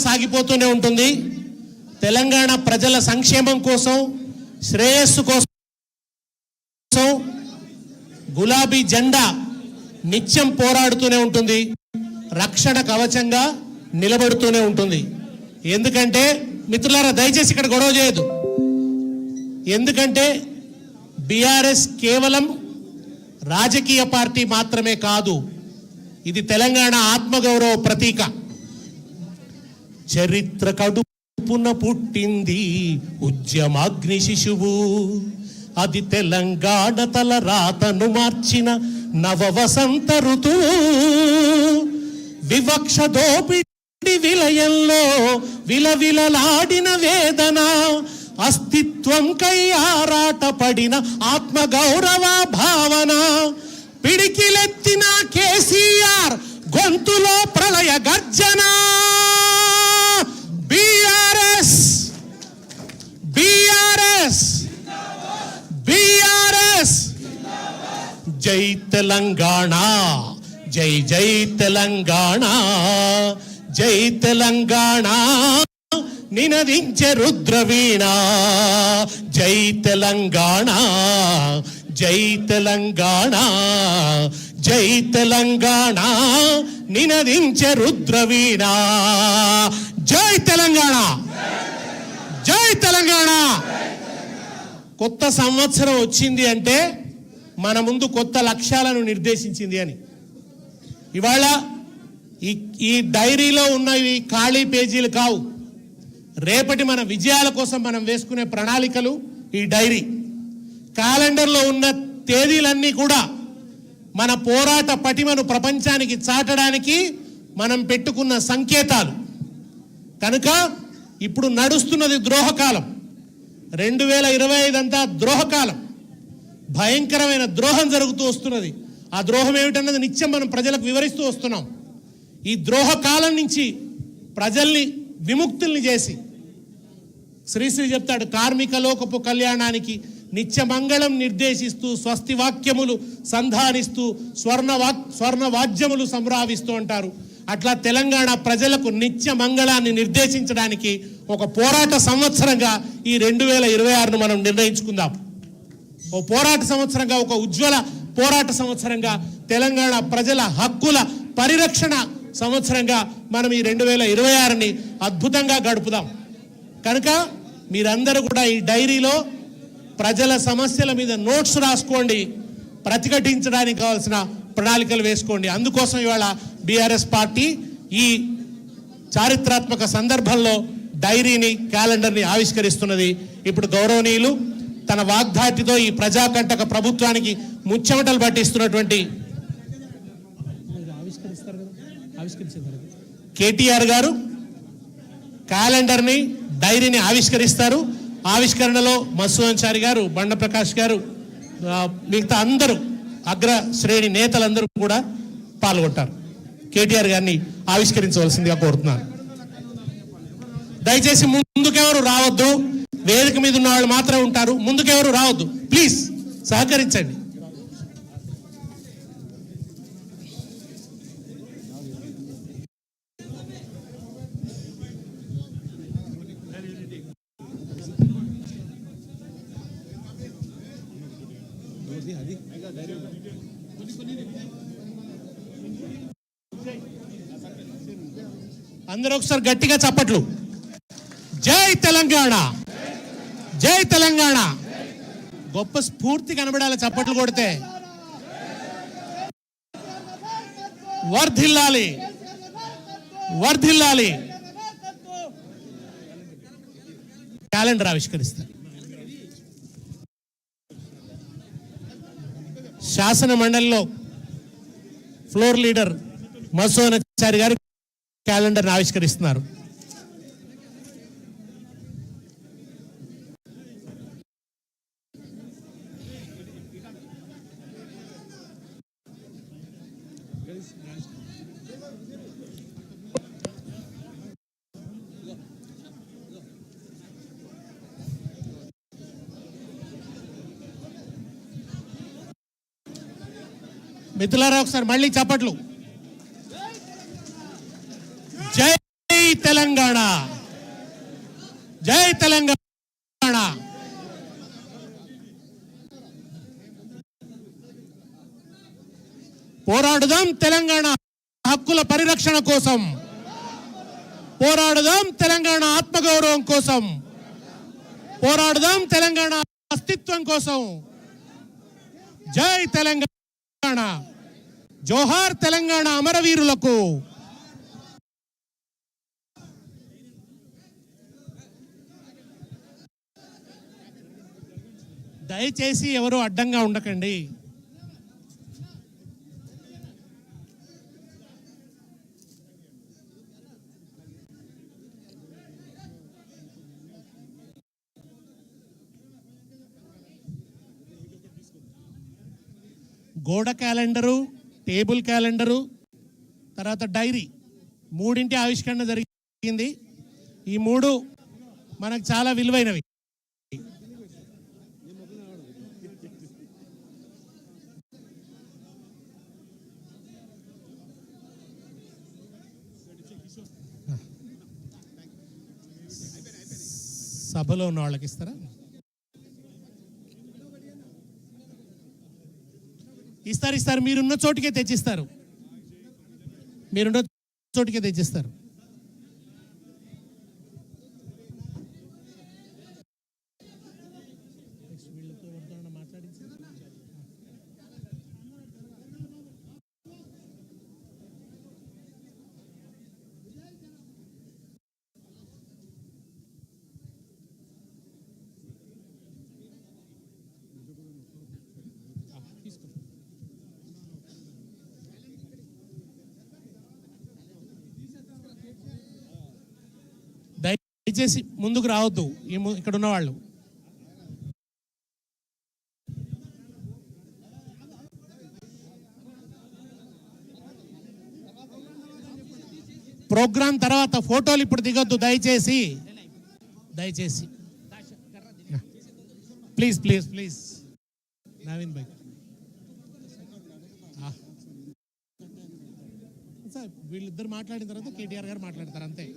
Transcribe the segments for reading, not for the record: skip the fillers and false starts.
సాగిపోతూనే ఉంటుంది. తెలంగాణ ప్రజల సంక్షేమం కోసం, శ్రేయస్సు కోసం గులాబీ జెండా నిత్యం పోరాడుతూనే ఉంటుంది, రక్షణ కవచంగా నిలబడుతూనే ఉంటుంది. ఎందుకంటే మిత్రులారా, దయచేసి ఇక్కడ గొడవ చేయదు. ఎందుకంటే బీఆర్ఎస్ కేవలం రాజకీయ పార్టీ మాత్రమే కాదు, ఇది తెలంగాణ ఆత్మగౌరవ ప్రతీక. చరిత్ర కడుపున పుట్టింది ఉద్యమాగ్ని శిశువు, అది తెలంగాణ తల రాతను మార్చిన నవ వసంత ఋతువు. వివక్ష దోపిడి విలయంలో విలవిలలాడిన వేదన, అస్తిత్వం కై ఆరాట పడిన ఆత్మగౌరవ భావన. పిడికిలెత్తిన కేసీఆర్ గొంతులో ప్రళయ గర్జన. బీఆర్ఎస్ బీఆర్ఎస్ బీఆర్ఎస్ జై తెలంగాణ, జై జై తెలంగాణ, జై తెలంగాణ నినదించే రుద్రవీణ. జై తెలంగాణ, జై తెలంగాణ, జై తెలంగాణ నినదించే రుద్రవీణ. జై తెలంగాణ, జై తెలంగాణ. కొత్త సంవత్సరం వచ్చింది అంటే మన ముందు కొత్త లక్ష్యాలను నిర్దేశించింది అని. ఇవాళ ఈ డైరీలో ఉన్నవి ఖాళీ పేజీలు కావు. రేపటి మన విజయాల కోసం మనం వేసుకునే ప్రణాళికలు ఈ డైరీ. క్యాలెండర్లో ఉన్న తేదీలన్నీ కూడా మన పోరాట పటిమను ప్రపంచానికి చాటడానికి మనం పెట్టుకున్న సంకేతాలు. కనుక ఇప్పుడు నడుస్తున్నది ద్రోహకాలం. 2025 అంతా ద్రోహకాలం. భయంకరమైన ద్రోహం జరుగుతూ వస్తున్నది. ఆ ద్రోహం ఏమిటన్నది నిత్యం మనం ప్రజలకు వివరిస్తూ వస్తున్నాం. ఈ ద్రోహకాలం నుంచి ప్రజల్ని విముక్తుల్ని చేసి, శ్రీశ్రీ చెప్తాడు, కార్మిక లోకపు కళ్యాణానికి నిత్యమంగళం నిర్దేశిస్తూ స్వస్తి వాక్యములు సంధానిస్తూ స్వర్ణ వాద్యములు సంభ్రావిస్తూ అంటారు. అట్లా తెలంగాణ ప్రజలకు నిత్య మంగళాన్ని నిర్దేశించడానికి ఒక పోరాట సంవత్సరంగా ఈ 2026ను మనం నిర్ణయించుకుందాం. ఓ పోరాట సంవత్సరంగా, ఒక ఉజ్వల పోరాట సంవత్సరంగా, తెలంగాణ ప్రజల హక్కుల పరిరక్షణ సంవత్సరంగా మనం ఈ 2026ని అద్భుతంగా గడుపుదాం. కనుక మీరందరూ కూడా ఈ డైరీలో ప్రజల సమస్యల మీద నోట్స్ రాసుకోండి, ప్రతిఘటించడానికి కావాల్సిన ప్రణాళికలు వేసుకోండి. అందుకోసం ఇవాళ బీఆర్ఎస్ పార్టీ ఈ చారిత్రాత్మక సందర్భంలో డైరీని, క్యాలెండర్ని ఆవిష్కరిస్తున్నది. ఇప్పుడు గౌరవనీయులు తన వాగ్దాటితో ఈ ప్రజాకంటక ప్రభుత్వానికి ముచ్చెమటలు పట్టిస్తున్నటువంటి కేటీఆర్ గారు క్యాలెండర్ని, డైరీని ఆవిష్కరిస్తారు. ఆవిష్కరణలో మసూద్ అన్సారీ గారు, బండ ప్రకాష్ గారు, మిగతా అందరూ అగ్ర శ్రేణి నేతలందరూ కూడా పాల్గొంటారు. కేటీఆర్ గారిని ఆవిష్కరించవలసిందిగా కోరుతున్నాను. దయచేసి ముందుకెవరు రావద్దు, వేదిక మీద ఉన్న వాళ్ళు మాత్రమే ఉంటారు. ముందుకెవరు రావద్దు, ప్లీజ్ సహకరించండి. అందరూ ఒకసారి గట్టిగా చప్పట్లు. జై తెలంగాణ, జై తెలంగాణ. గొప్ప స్ఫూర్తి కనబడాలి చప్పట్లు కొడితే. వర్ధిల్లాలి, వర్ధిల్లాలి. క్యాలెండర్ ఆవిష్కరిస్తారు. శాసన మండలిలో ఫ్లోర్ లీడర్ మసూద్ అన్సారీ గారు క్యాలెండర్ని ఆవిష్కరిస్తున్నారు. మిత్రులారా ఒకసారి మళ్ళీ చప్పట్లు. జై తెలంగాణ. తెలంగాణ, జై తెలంగాణ. పోరాడుదాం తెలంగాణ హక్కుల పరిరక్షణ కోసం, పోరాడుదాం తెలంగాణ ఆత్మగౌరవం కోసం, పోరాడుదాం తెలంగాణ అస్తిత్వం కోసం. జై తెలంగాణ, జోహార్ తెలంగాణ అమరవీరులకు. దయచేసి ఎవరు అడ్డంగా ఉండకండి. గోడ క్యాలెండరు, టేబుల్ క్యాలెండరు, తర్వాత డైరీ, మూడింటి ఆవిష్కరణ జరిగింది. ఈ మూడు మనకు చాలా విలువైనవి. సభలో ఉన్న వాళ్ళకి ఇస్తారా? ఇస్తారు. మీరున్న చోటుకే తెచ్చిస్తారు. మీరున్న చోటుకే తెచ్చిస్తారు. దయచేసి ముందుకు రావద్దు ఇక్కడ ఉన్న వాళ్ళు. ప్రోగ్రాం తర్వాత ఫోటోలు ఇప్పుడు దిగొద్దు దయచేసి. ప్లీజ్ నవీన్ భాయ్, వీళ్ళిద్దరు మాట్లాడిన తర్వాత కేటీఆర్ గారు మాట్లాడతారు అంతే.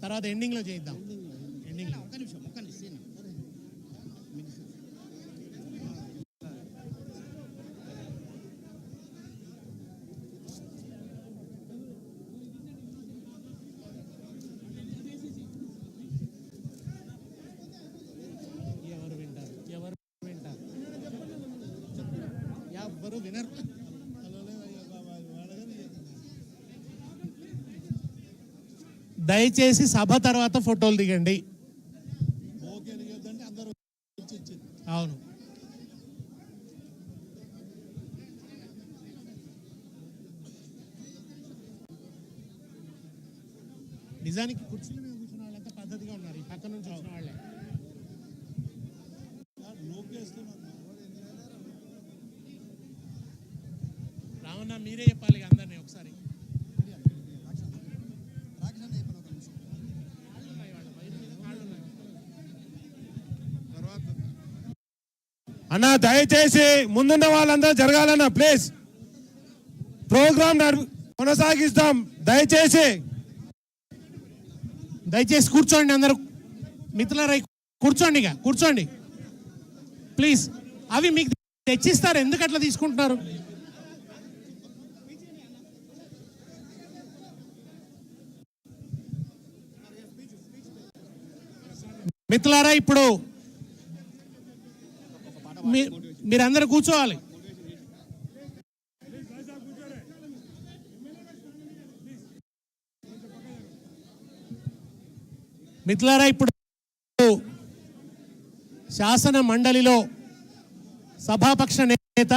తర్వాత ఎండింగ్లో చేద్దాం. ఎండింగ్లో ఎవరు వినరు. దయచేసి సభ తర్వాత ఫోటోలు దిగండి. అవును, నిజానికి కుర్చీల మీద కూర్చున్న వాళ్ళంతా పద్ధతిగా ఉన్నారు. ఈ పక్క నుంచి వచ్చిన వాళ్ళే. రావణ మీరే చెప్పాలి అందరినీ ఒకసారి. అన్నా దయచేసి ముందున్న వాళ్ళందరూ జరగాలన్న ప్లీజ్. ప్రోగ్రామ్ కొనసాగిస్తాం. దయచేసి కూర్చోండి అందరూ. మిత్రులారా కూర్చోండి ప్లీజ్. అవి మీకు తెచ్చిస్తారు, ఎందుకు అట్లా తీసుకుంటున్నారు? మిత్రులారా ఇప్పుడు మీరందరూ కూర్చోవాలి. మిత్రులారా ఇప్పుడు శాసన మండలిలో సభాపక్ష నేత